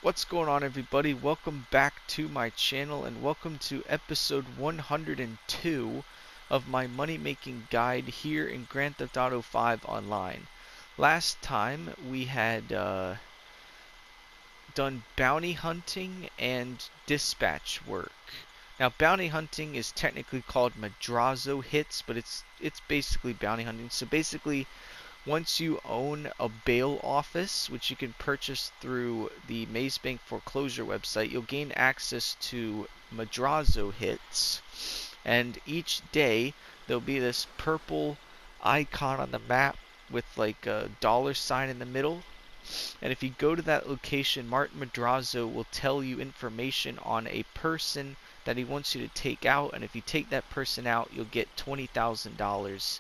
What's going on, everybody? Welcome back to my channel and welcome to episode 102 of my money making guide here in Grand Theft Auto 5 Online. Last time we had done bounty hunting and dispatch work. Now, bounty hunting is technically called Madrazo hits, but it's basically bounty hunting. So basically, once you own a bail office, which you can purchase through the Maze Bank foreclosure website, you'll gain access to Madrazo hits. And each day, there'll be this purple icon on the map with like a dollar sign in the middle. And if you go to that location, Martin Madrazo will tell you information on a person that he wants you to take out. And if you take that person out, you'll get $20,000.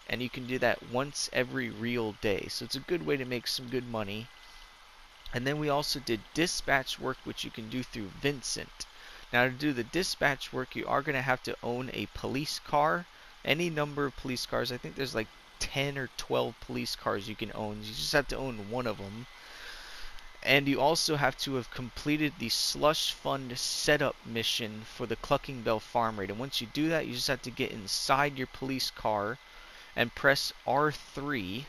And you can do that once every real day. So it's a good way to make some good money. And then we also did dispatch work, which you can do through Vincent. Now, to do the dispatch work, you are going to have to own a police car. Any number of police cars. I think there's like 10 or 12 police cars you can own. You just have to own one of them. And you also have to have completed the slush fund setup mission for the Clucking Bell farm raid. And once you do that, you just have to get inside your police car and press R3,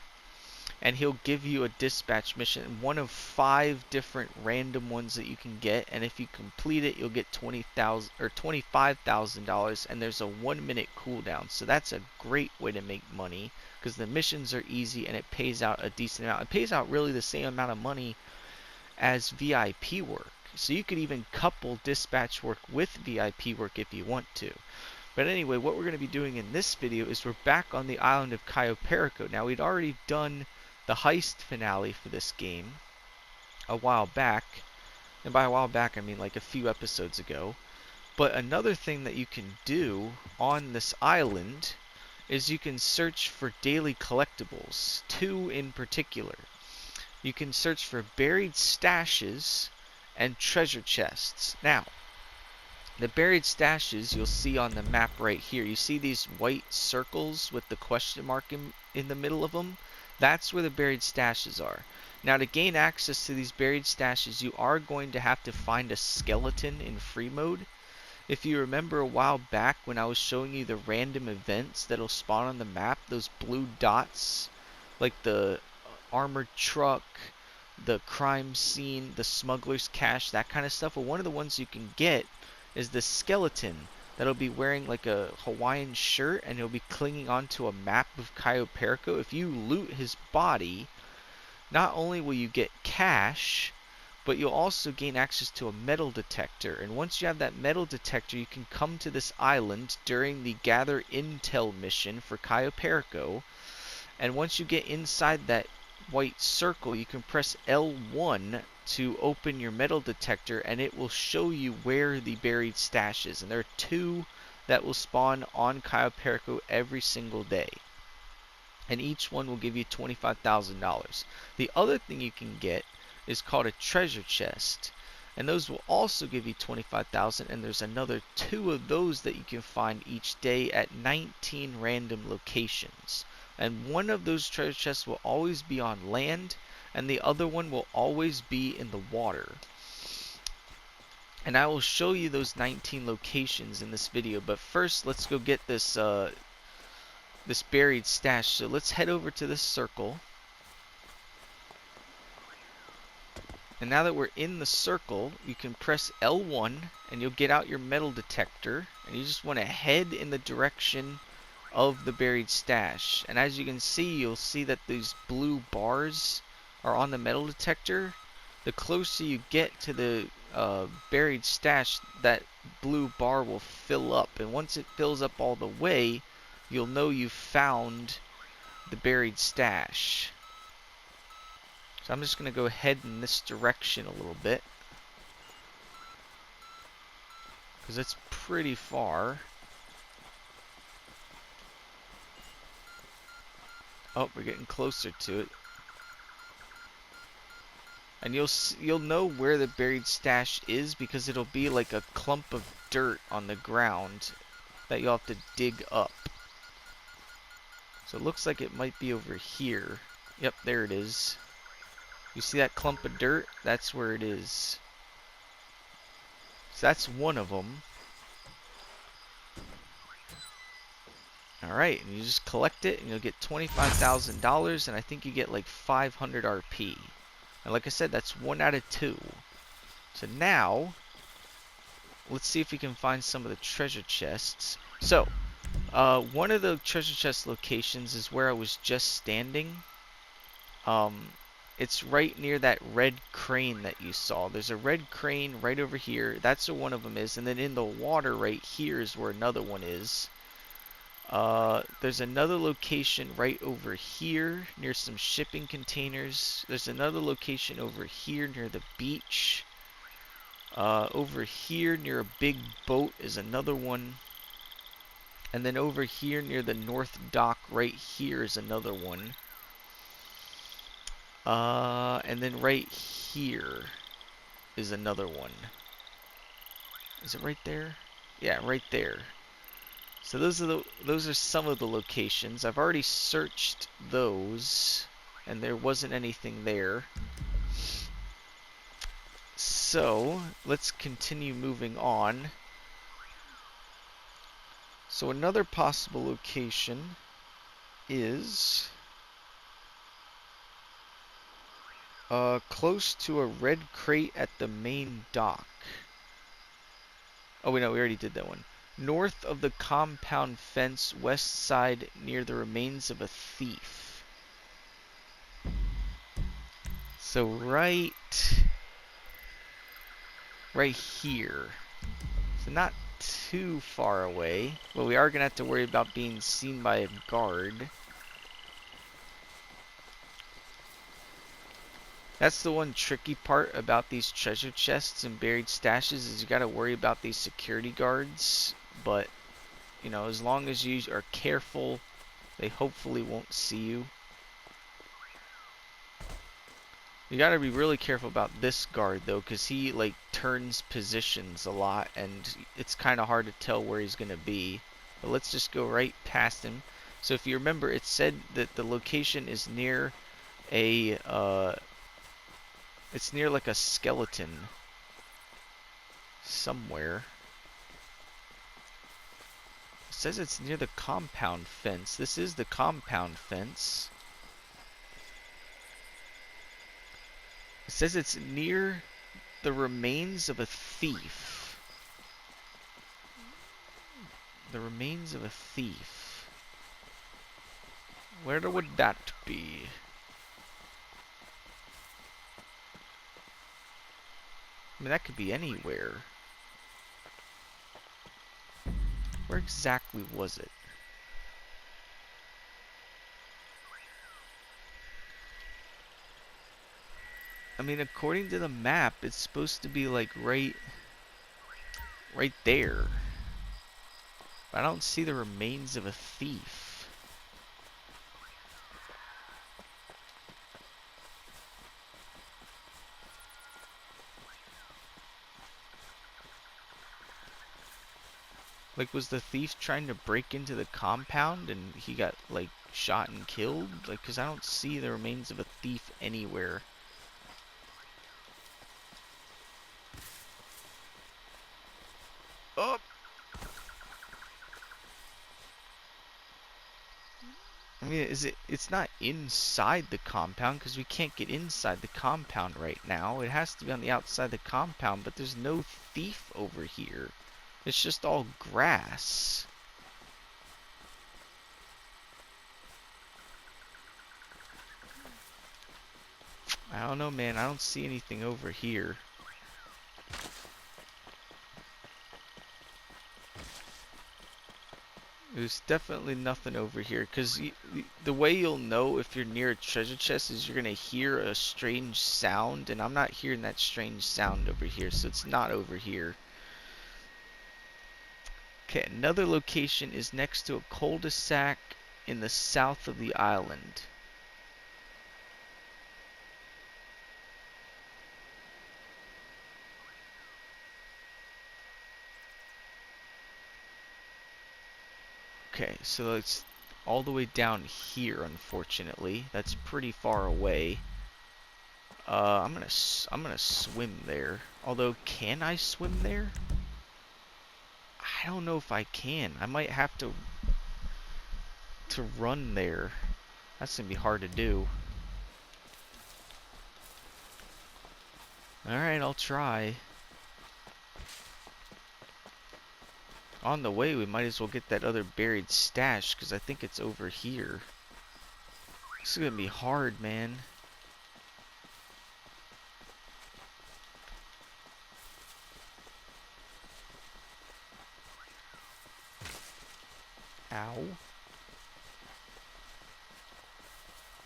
and he'll give you a dispatch mission, one of 5 different random ones that you can get. And if you complete it, you'll get $20,000 or $25,000, and there's a 1-minute cooldown. So that's a great way to make money because the missions are easy and it pays out a decent amount. It pays out really the same amount of money as VIP work. So you could even couple dispatch work with VIP work if you want to. But anyway, what we're going to be doing in this video is we're back on the island of Cayo Perico. Now, we'd already done the heist finale for this game a while back. And by a while back, I mean like a few episodes ago. But another thing that you can do on this island is you can search for daily collectibles. 2 in particular. You can search for buried stashes and treasure chests. Now, the buried stashes you'll see on the map right here. You see these white circles with the question mark in the middle of them? That's where the buried stashes are. Now, to gain access to these buried stashes, you are going to have to find a skeleton in free mode. If you remember a while back when I was showing you the random events that'll spawn on the map, those blue dots, like the armored truck, the crime scene, the smuggler's cache, that kind of stuff. Well, one of the ones you can get is the skeleton that'll be wearing like a Hawaiian shirt, and he'll be clinging onto a map of Cayo Perico. If you loot his body, not only will you get cash, but you'll also gain access to a metal detector. And once you have that metal detector, you can come to this island during the Gather Intel mission for Cayo Perico. And once you get inside that white circle, you can press L1 to open your metal detector, and it will show you where the buried stash is. And there are 2 that will spawn on Cayo Perico every single day, and each one will give you $25,000. The other thing you can get is called a treasure chest, and those will also give you $25,000. And there's another 2 of those that you can find each day at 19 random locations. And one of those treasure chests will always be on land, and the other one will always be in the water. And I will show you those 19 locations in this video. But first, let's go get this this buried stash. So let's head over to this circle. And now that we're in the circle, you can press L1, and you'll get out your metal detector, and you just want to head in the direction of the buried stash. And as you can see, you'll see that these blue bars are on the metal detector. The closer you get to the buried stash, that blue bar will fill up, and once it fills up all the way, you'll know you've found the buried stash. So I'm just going to go head in this direction a little bit, because it's pretty far. Oh, we're getting closer to it. And you'll know where the buried stash is because it'll be like a clump of dirt on the ground that you'll have to dig up. So it looks like it might be over here. Yep, there it is. You see that clump of dirt? That's where it is. So that's one of them. Alright, and you just collect it and you'll get $25,000, and I think you get like 500 RP. And like I said, that's 1 out of 2. So now, let's see if we can find some of the treasure chests. So, one of the treasure chest locations is where I was just standing. It's right near that red crane that you saw. There's a red crane right over here. That's where one of them is. And then in the water right here is where another one is. There's another location right over here near some shipping containers. There's another location over here near the beach. Over here near a big boat is another one. And then over here near the north dock right here is another one. And then right here is another one. Is it right there? Yeah, right there. So those are some of the locations. I've already searched those, and there wasn't anything there. So let's continue moving on. So another possible location is close to a red crate at the main dock. Oh wait, no, we already did that one. North of the compound fence, west side, near the remains of a thief. So right here. So not too far away. But we are going to have to worry about being seen by a guard. That's the one tricky part about these treasure chests and buried stashes, is you got to worry about these security guards. But, you know, as long as you are careful, they hopefully won't see you. You got to be really careful about this guard though, because he like turns positions a lot, and it's kind of hard to tell where he's going to be. But let's just go right past him. So if you remember, it said that the location is near a it's near like a skeleton somewhere. It says it's near the compound fence. This is the compound fence. It says it's near the remains of a thief. The remains of a thief. Where would that be? I mean, that could be anywhere. Where exactly was it? I mean, according to the map, it's supposed to be like right there. But I don't see the remains of a thief. Like, was the thief trying to break into the compound and he got, like, shot and killed? Like, because I don't see the remains of a thief anywhere. Oh! I mean, it's not inside the compound, because we can't get inside the compound right now. It has to be on the outside of the compound, but there's no thief over here. It's just all grass. I don't know, man. I don't see anything over here. There's definitely nothing over here, because the way you'll know if you're near a treasure chest is you're going to hear a strange sound, and I'm not hearing that strange sound over here, so it's not over here. Okay, another location is next to a cul-de-sac in the south of the island. Okay, so it's all the way down here, unfortunately. That's pretty far away. I'm gonna swim there. Although, can I swim there? I don't know if I can. I might have to run there. That's gonna be hard to do. Alright, I'll try. On the way, we might as well get that other buried stash, because I think it's over here. This is gonna be hard, man. Ow.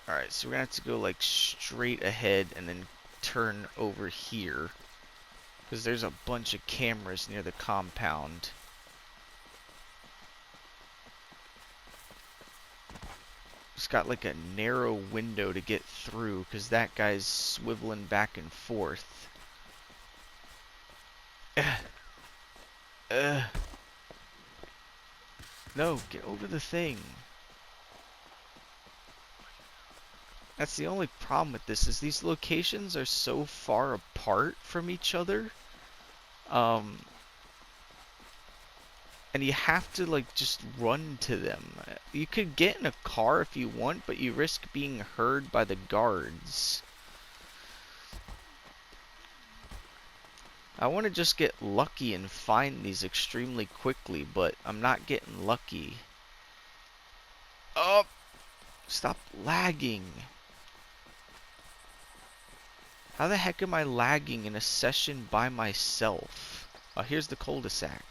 Alright, so we're gonna have to go like straight ahead and then turn over here. Because there's a bunch of cameras near the compound. It's got like a narrow window to get through because that guy's swiveling back and forth. No, get over the thing. That's the only problem with this, is these locations are so far apart from each other. And you have to like just run to them. You could get in a car if you want, but you risk being heard by the guards. I want to just get lucky and find these extremely quickly, but I'm not getting lucky. Oh! Stop lagging. How the heck am I lagging in a session by myself? Oh, here's the cul-de-sac.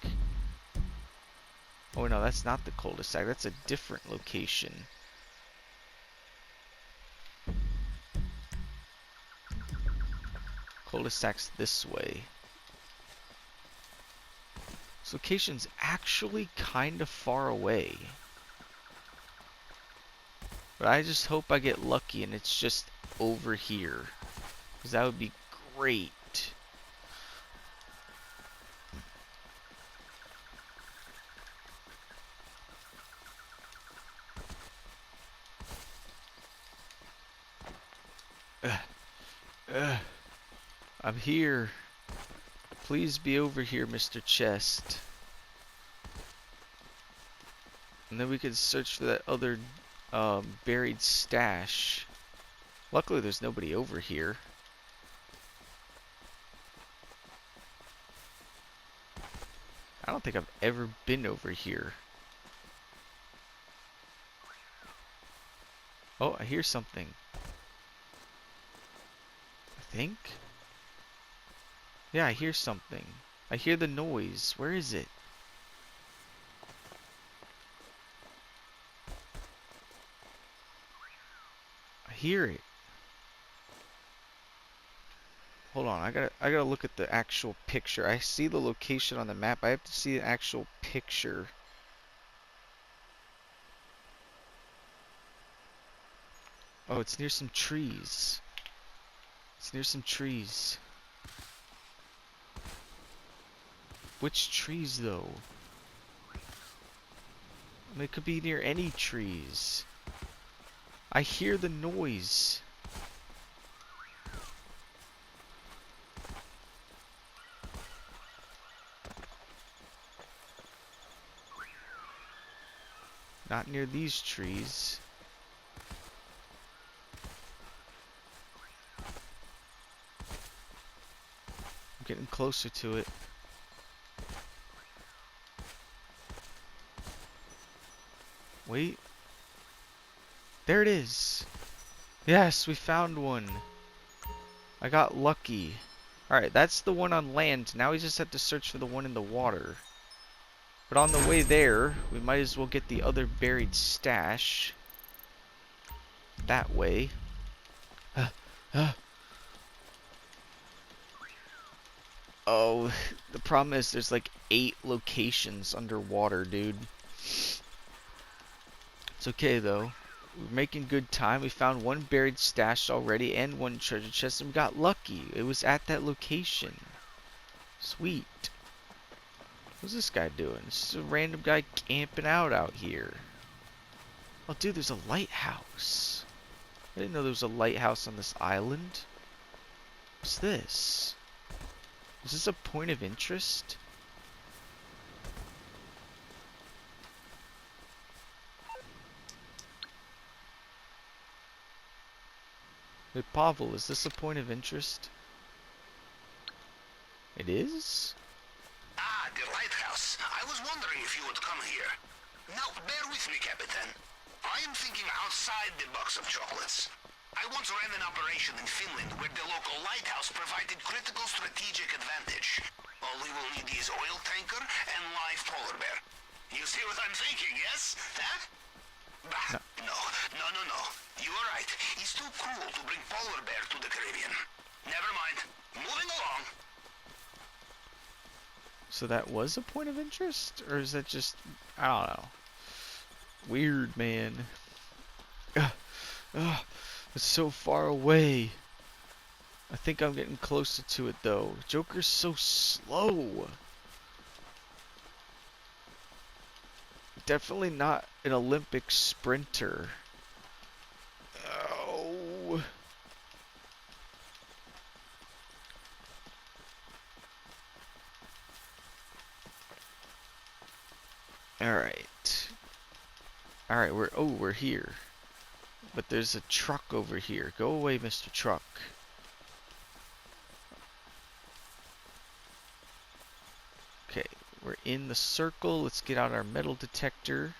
Oh no, that's not the cul-de-sac. That's a different location. Cul-de-sac's this way. This location's actually kind of far away. But I just hope I get lucky and it's just over here. Because that would be great. I'm here. Please be over here, Mr. Chest. And then we can search for that other buried stash. Luckily, there's nobody over here. I don't think I've ever been over here. Oh, I hear something. I think? Yeah, I hear something. I hear the noise. Where is it? I hear it. Hold on, I gotta look at the actual picture. I see the location on the map. I have to see the actual picture. Oh, it's near some trees. It's near some trees. Which trees, though? I mean, it could be near any trees. I hear the noise. Not near these trees. I'm getting closer to it. Wait. There it is. Yes, we found one. I got lucky. Alright, that's the one on land. Now we just have to search for the one in the water. But on the way there, we might as well get the other buried stash. That way. Oh, the problem is there's like 8 locations underwater, dude. It's okay though. We're making good time. We found one buried stash already and one treasure chest, and we got lucky. It was at that location. Sweet. What's this guy doing? This is a random guy camping out here. Oh, dude, there's a lighthouse. I didn't know there was a lighthouse on this island. What's this? Is this a point of interest? Hey, Pavel, is this a point of interest? It is? Ah, the lighthouse. I was wondering if you would come here. Now, bear with me, Captain. I am thinking outside the box of chocolates. I once ran an operation in Finland where the local lighthouse provided critical strategic advantage. All we will need is oil tanker and live polar bear. You see what I'm thinking, yes? Huh? Bah, no. You are right. It's too cruel to bring polar bear to the Caribbean. Never mind. Moving along. So that was a point of interest? Or is that just... I don't know. Weird, man. It's so far away. I think I'm getting closer to it, though. Joker's so slow. Definitely not an Olympic sprinter. Oh. Alright. Alright, we're here. But there's a truck over here. Go away, Mr. Truck. Okay, we're in the circle. Let's get out our metal detector.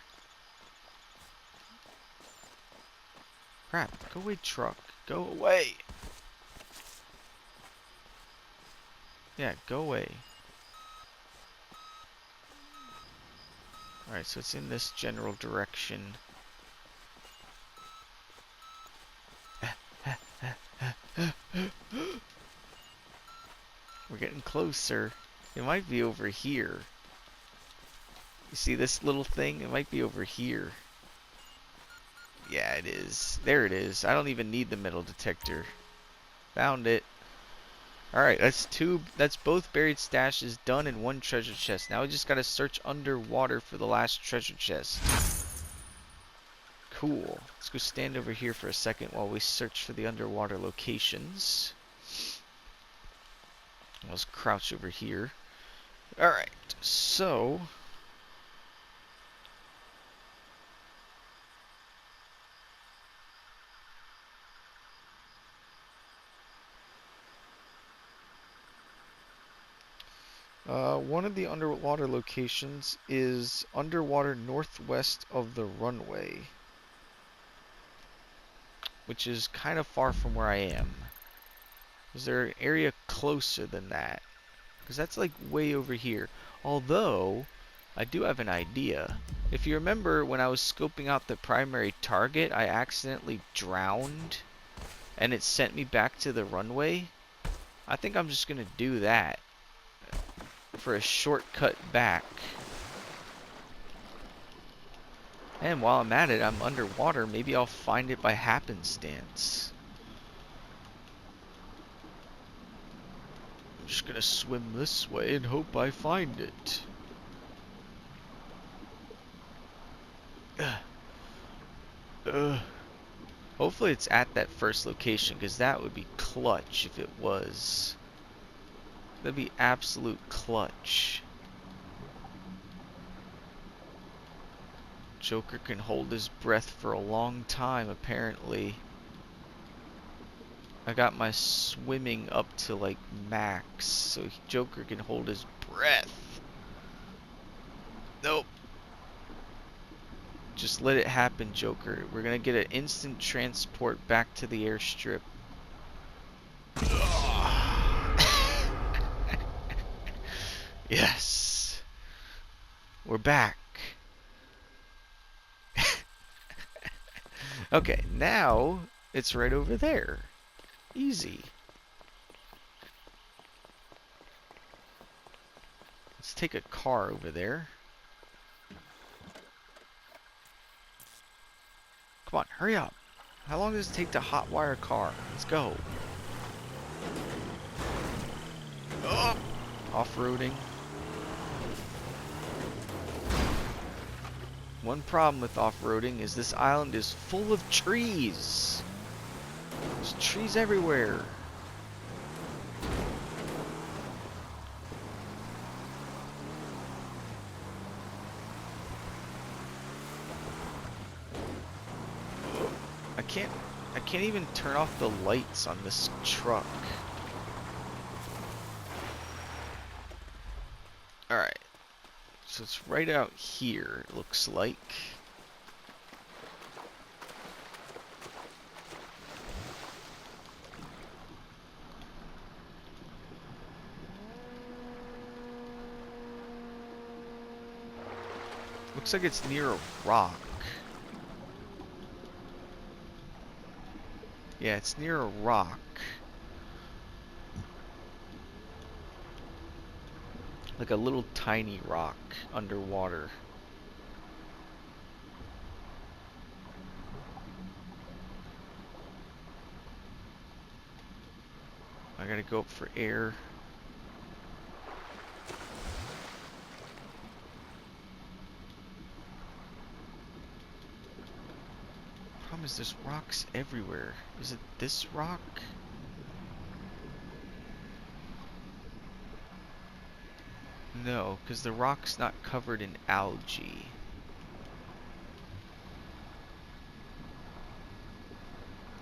Crap, go away, truck. Go away! Yeah, go away. Alright, so it's in this general direction. We're getting closer. It might be over here. You see this little thing? It might be over here. Yeah, it is. There it is. I don't even need the metal detector. Found it. Alright, that's both buried stashes done in one treasure chest. Now we just gotta search underwater for the last treasure chest. Cool. Let's go stand over here for a second while we search for the underwater locations. Let's crouch over here. Alright, so... one of the underwater locations is underwater northwest of the runway, which is kind of far from where I am. Is there an area closer than that? Because that's like way over here. Although, I do have an idea. If you remember when I was scoping out the primary target, I accidentally drowned and it sent me back to the runway. I think I'm just going to do that for a shortcut back. And while I'm at it, I'm underwater. Maybe I'll find it by happenstance. I'm just gonna swim this way and hope I find it. Hopefully it's at that first location, because that would be clutch if it was. That'd be absolute clutch. Joker can hold his breath for a long time, apparently. I got my swimming up to like max, so Joker can hold his breath. Nope. Just let it happen, Joker. We're gonna get an instant transport back to the airstrip. Yes. We're back. Okay, now it's right over there. Easy. Let's take a car over there. Come on, hurry up. How long does it take to hotwire a car? Let's go. Oh, off-roading. One problem with off-roading is this island is full of trees. There's trees everywhere. I can't I can't even turn off the lights on this truck. Alright. So it's right out here, it looks like. Looks like it's near a rock. Yeah, it's near a rock. Like a little tiny rock underwater. I gotta go up for air. Problem is there's rocks everywhere. Is it this rock? No, because the rock's not covered in algae.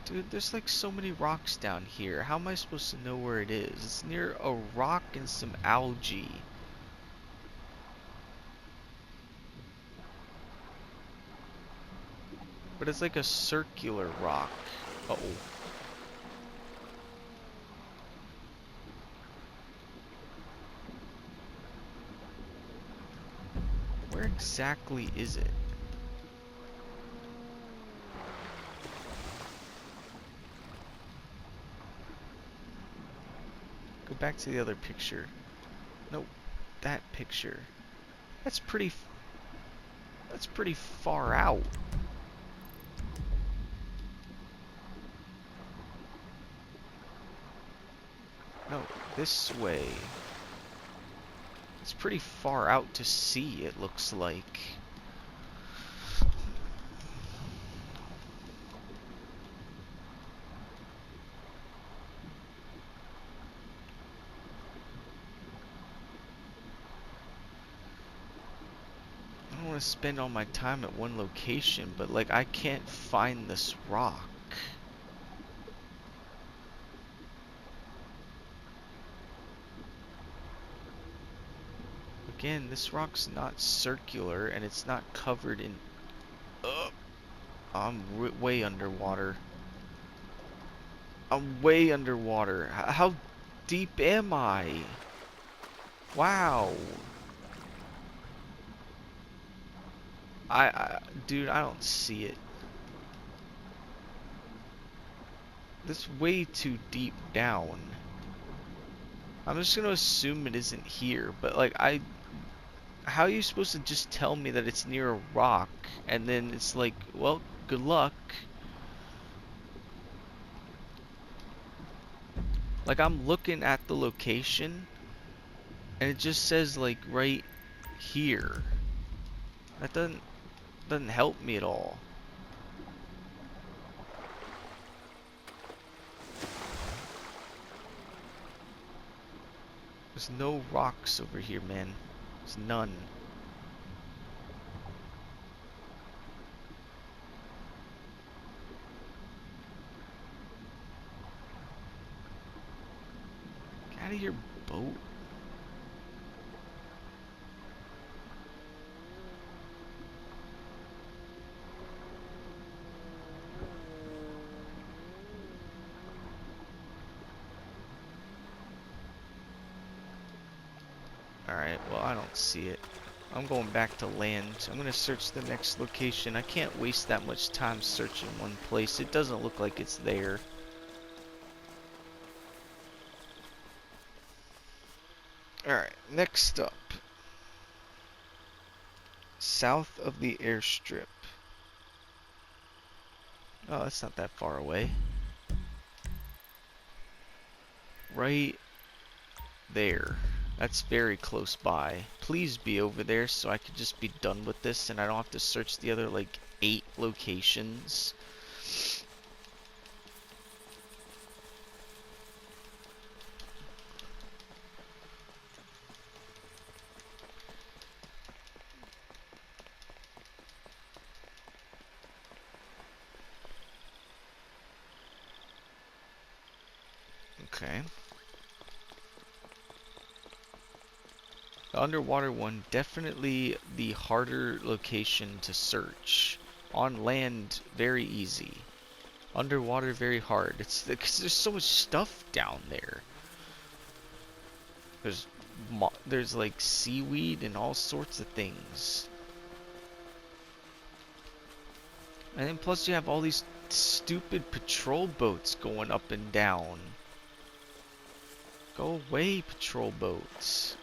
Dude, there's like so many rocks down here. How am I supposed to know where it is? It's near a rock and some algae. But it's like a circular rock. Uh-oh. Where exactly is it? Go back to the other picture. Nope, that picture. That's pretty far out. No, this way. It's pretty far out to sea, it looks like. I don't want to spend all my time at one location, but like I can't find this rock. Again, this rock's not circular and it's not covered in... I'm way underwater. I'm way underwater. How deep am I? Wow. Dude, I don't see it. This is way too deep down. I'm just gonna assume it isn't here, but like how are you supposed to just tell me that it's near a rock and then it's like, well, good luck. Like I'm looking at the location and it just says like right here. That doesn't help me at all. There's no rocks over here, man. There's none. Get out of your boat. Alright, well, I don't see it. I'm going back to land. I'm going to search the next location. I can't waste that much time searching one place. It doesn't look like it's there. Alright, next up. South of the airstrip. Oh, that's not that far away. Right there. That's very close by. Please be over there so I could just be done with this and I don't have to search the other like 8 locations. Okay. The underwater one, definitely the harder location to search. On land, very easy. Underwater, very hard. It's because there's so much stuff down there. There's like seaweed and all sorts of things. And then plus you have all these stupid patrol boats going up and down. Go away, patrol boats.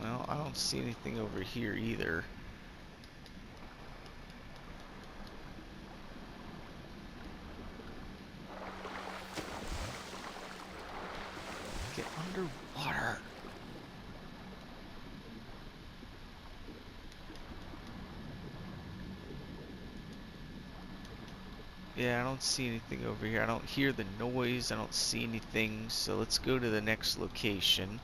Well, I don't see anything over here either. Get underwater. Yeah, I don't see anything over here. I don't hear the noise. I don't see anything. So let's go to the next location.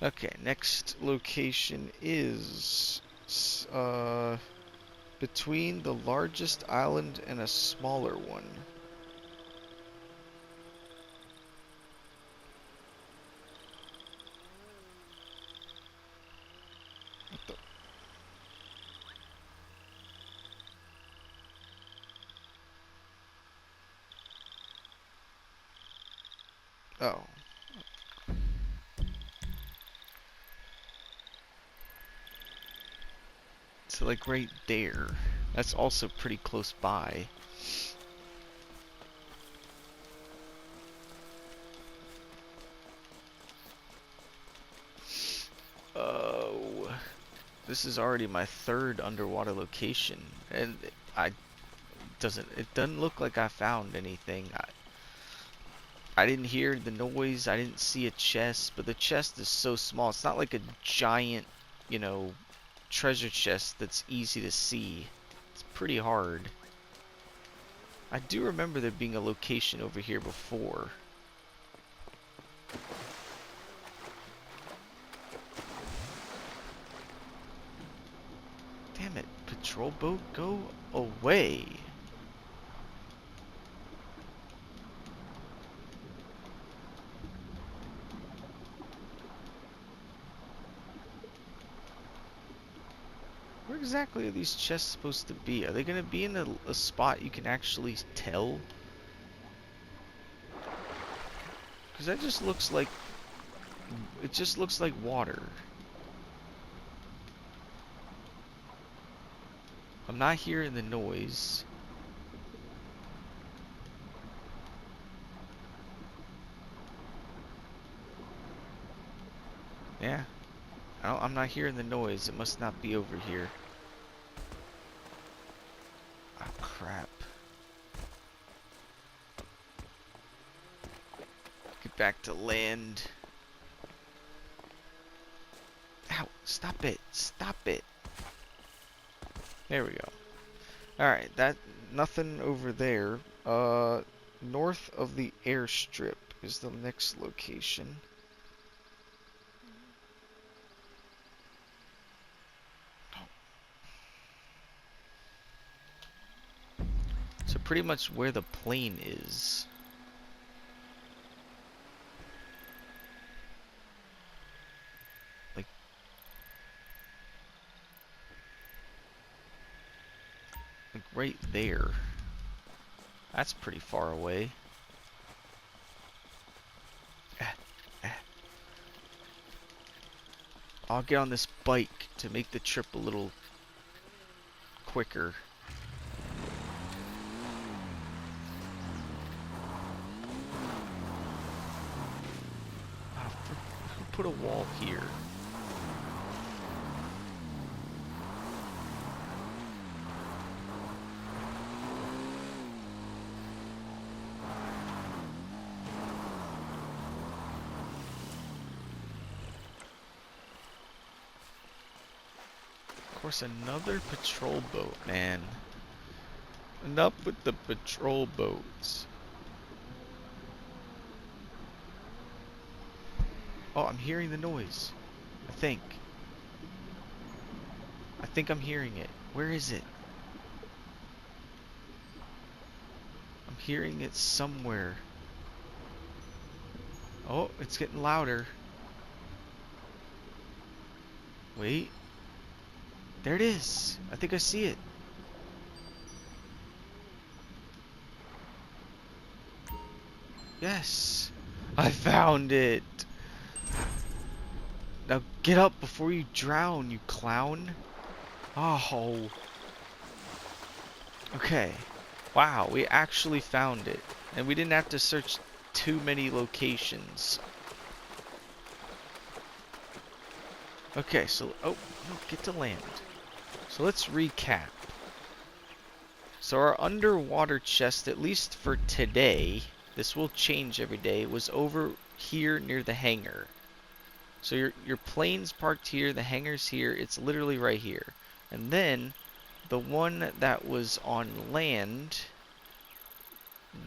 Okay, next location is between the largest island and a smaller one. What the? Oh. So like right there. That's also pretty close by. Oh. This is already my third underwater location. And it doesn't look like I found anything. I didn't hear the noise. I didn't see a chest, but the chest is so small. It's not like a giant, you know, treasure chest that's easy to see. It's pretty hard. I do remember there being a location over here before. Damn it, patrol boat, go away. Where exactly are these chests supposed to be? Are they going to be in a spot you can actually tell? Because that just looks like... It just looks like water. I'm not hearing the noise. Yeah. I'm not hearing the noise. It must not be over here. Oh, crap. Get back to land. Ow, stop it. Stop it. There we go. Alright, nothing over there. North of the airstrip is the next location. So pretty much where the plane is. Like right there. That's pretty far away. I'll get on this bike to make the trip a little quicker. Who put a wall here? course, another patrol boat, man. Enough with the patrol boats. Oh, I'm hearing the noise. I think I'm hearing it. Where is it? I'm hearing it somewhere. Oh, it's getting louder. Wait. There it is. I think I see it. Yes. I found it. Now get up before you drown, you clown. Oh. Okay. Wow, we actually found it. And we didn't have to search too many locations. Okay, so... Oh, no, get to land. So let's recap. So our underwater chest, at least for today, this will change every day, was over here near the hangar. So your plane's parked here, the hangar's here, it's literally right here. And then the one that was on land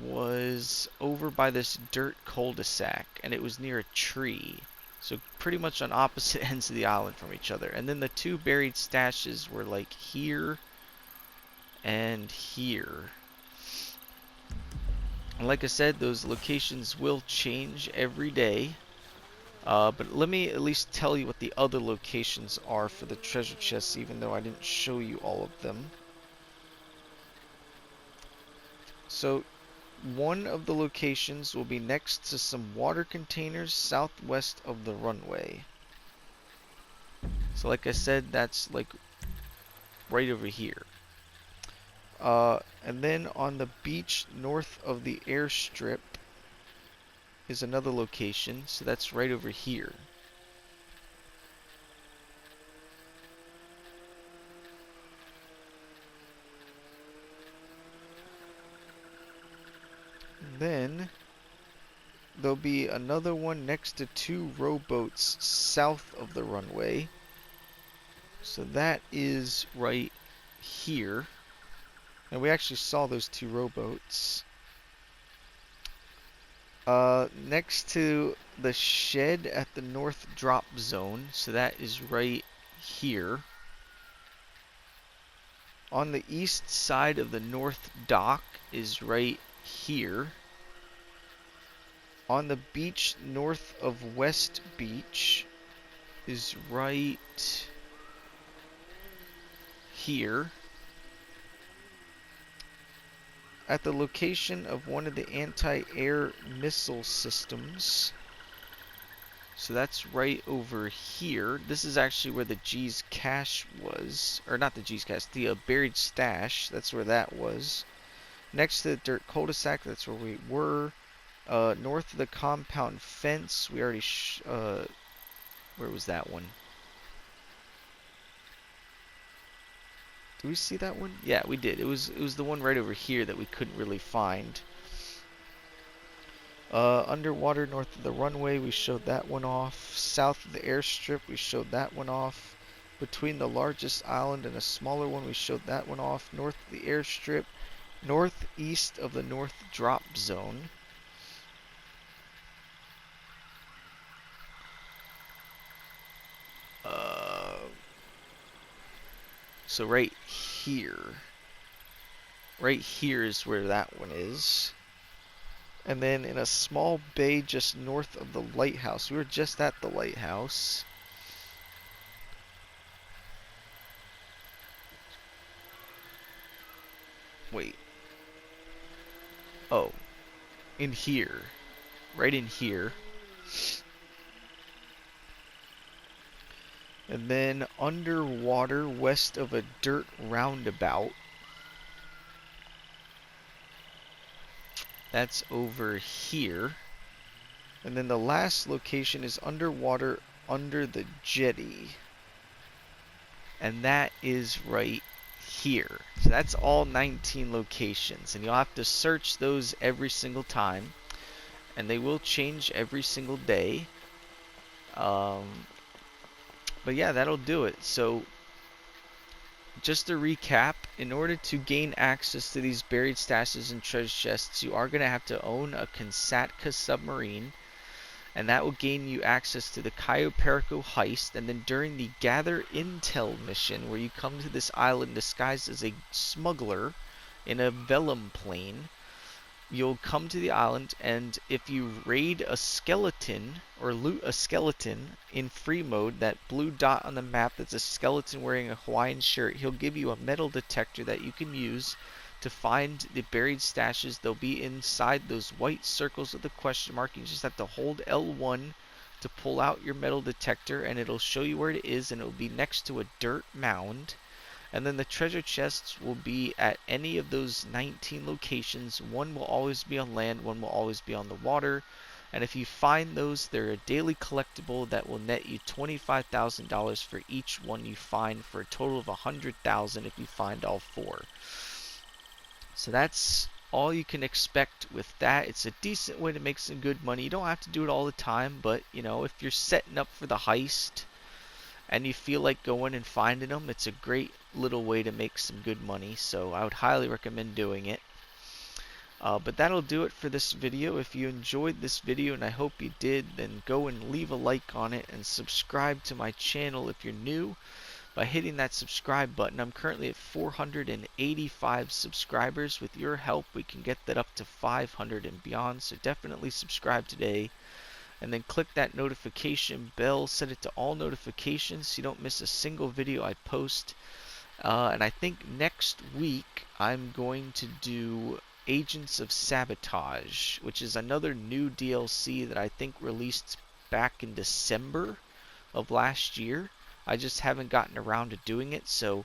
was over by this dirt cul-de-sac, and it was near a tree. So pretty much on opposite ends of the island from each other. And then the two buried stashes were like here and here. And like I said, those locations will change every day. But let me at least tell you what the other locations are for the treasure chests, even though I didn't show you all of them. So one of the locations will be next to some water containers southwest of the runway. So like I said, that's like right over here. And then on the beach north of the airstrip is another location, so that's right over here. Then there'll be another one next to two rowboats south of the runway. So that is right here. And we actually saw those two rowboats. Next to the shed at the north drop zone. So that is right here. On the east side of the north dock is right here. On the beach north of West Beach is right here. At the location of one of the anti-air missile systems. So that's right over here. This is actually where the G's cache was. Or not the G's cache, the buried stash. That's where that was. Next to the dirt cul-de-sac, that's where we were. North of the compound fence, we already... where was that one? Did we see that one? Yeah, we did. It was the one right over here that we couldn't really find. Underwater north of the runway, we showed that one off. South of the airstrip, we showed that one off. Between the largest island and a smaller one, we showed that one off. North of the airstrip, northeast of the north drop zone. So right here is where that one is. And then in a small bay just north of the lighthouse. We were just at the lighthouse. Wait. Oh. In here. Right in here. And then underwater west of a dirt roundabout. That's over here. And then the last location is underwater under the jetty. And that is right here. So that's all 19 locations. And you'll have to search those every single time. And they will change every single day. But yeah, that'll do it. So just to recap, in order to gain access to these buried stashes and treasure chests, you are going to have to own a Kansatka submarine, and that will gain you access to the Cayo Perico heist. And then during the Gather Intel mission, where you come to this island disguised as a smuggler in a vellum plane, you'll come to the island, and if you raid a skeleton or loot a skeleton in free mode, that blue dot on the map that's a skeleton wearing a Hawaiian shirt, he'll give you a metal detector that you can use to find the buried stashes. They'll be inside those white circles with the question mark. You just have to hold L1 to pull out your metal detector, and it'll show you where it is, and it'll be next to a dirt mound. And then the treasure chests will be at any of those 19 locations. One will always be on land, one will always be on the water. And if you find those, they're a daily collectible that will net you $25,000 for each one you find, for a total of $100,000 if you find all 4. So that's all you can expect with that. It's a decent way to make some good money. You don't have to do it all the time, but you know, if you're setting up for the heist and you feel like going and finding them, it's a great little way to make some good money. So I would highly recommend doing it. But that'll do it for this video. If you enjoyed this video, and I hope you did, then go and leave a like on it and subscribe to my channel if you're new by hitting that subscribe button. I'm currently at 485 subscribers. With your help, we can get that up to 500 and beyond. So definitely subscribe today. And then click that notification bell, set it to all notifications so you don't miss a single video I post. And I think next week I'm going to do Agents of Sabotage, which is another new DLC that I think released back in December of last year. I just haven't gotten around to doing it, so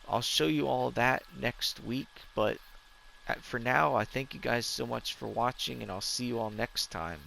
I'll show you all of that next week. But for now, I thank you guys so much for watching, and I'll see you all next time.